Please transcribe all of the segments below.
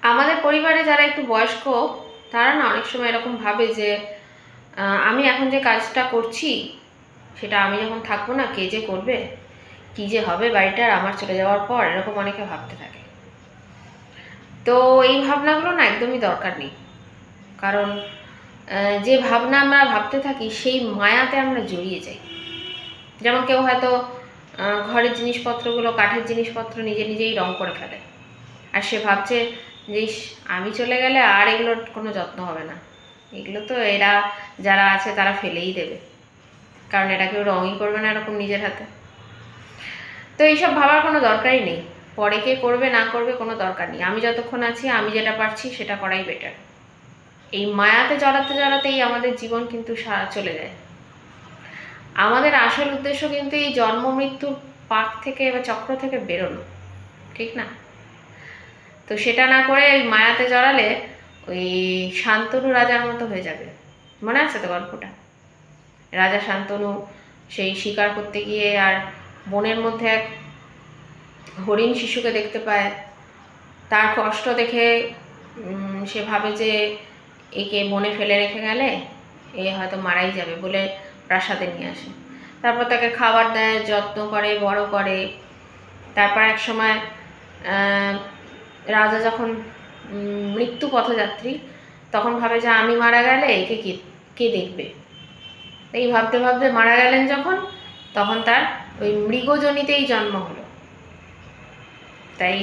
আমাদের পরিবারে যারা একটু বয়স্ক তারা না অনেক সময় এরকম ভাবে যে আমি এখন যে কাজটা করছি সেটা আমি যখন থাকবো না কে যে করবে, কি যে হবে বাড়িটার আমার চলে যাওয়ার পর, এরকম অনেকে ভাবতে থাকে। তো এই ভাবনাগুলো না একদমই দরকার নেই। কারণ যে ভাবনা আমরা ভাবতে থাকি সেই মায়াতে আমরা জড়িয়ে যাই। যেমন কেউ হয়তো ঘরের জিনিসপত্রগুলো, কাঠের জিনিসপত্র নিজে নিজেই রং করে ফেলে, আর সে ভাবছে যে আমি চলে গেলে আর এগুলোর কোনো যত্ন হবে না, এগুলো তো এরা যারা আছে তারা ফেলেই দেবে, কারণ এটা কেউ রঙই করবে না এরকম নিজের হাতে। তো এইসব ভাবার কোনো দরকারই নেই, পরে কে করবে না করবে কোনো দরকার নেই। আমি যতক্ষণ আছি আমি যেটা পারছি সেটা করাই বেটার। এই মায়াতে জড়াতে জড়াতেই আমাদের জীবন কিন্তু চলে যায়। আমাদের আসল উদ্দেশ্য কিন্তু এই জন্ম মৃত্যুর পাক থেকে বা চক্র থেকে বেরোনো, ঠিক না? তো সেটা না করে ওই মায়াতে জড়ালে ওই শান্তনু রাজার মতো হয়ে যাবে। মনে আছে তো গল্পটা? রাজা শান্তনু সেই শিকার করতে গিয়ে আর বনের মধ্যে এক হরিণ শিশুকে দেখতে পায়। তার কষ্ট দেখে সে ভাবে যে একে বনে ফেলে রেখে গেলে এ হয়তো মারাই যাবে, বলে প্রাসাদে নিয়ে আসে। তারপর তাকে খাবার দেয়, যত্ন করে, বড় করে। তারপর এক সময় রাজা যখন মৃত্যু পথযাত্রী, তখন ভাবে যে আমি মারা গেলে একে কে দেখবে। এই ভাবতে ভাবতে মারা গেলেন যখন, তখন তার ওই মৃগজনিতেই জন্ম হলো। তাই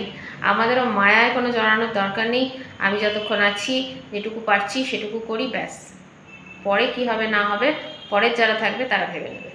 আমাদেরও মায়ায় কোনো জড়ানোর দরকার নেই। আমি যতক্ষণ আছি যেটুকু পারছি সেটুকু করি, ব্যাস। পরে কি হবে না হবে পরের যারা থাকবে তারা ভেবে নেবে।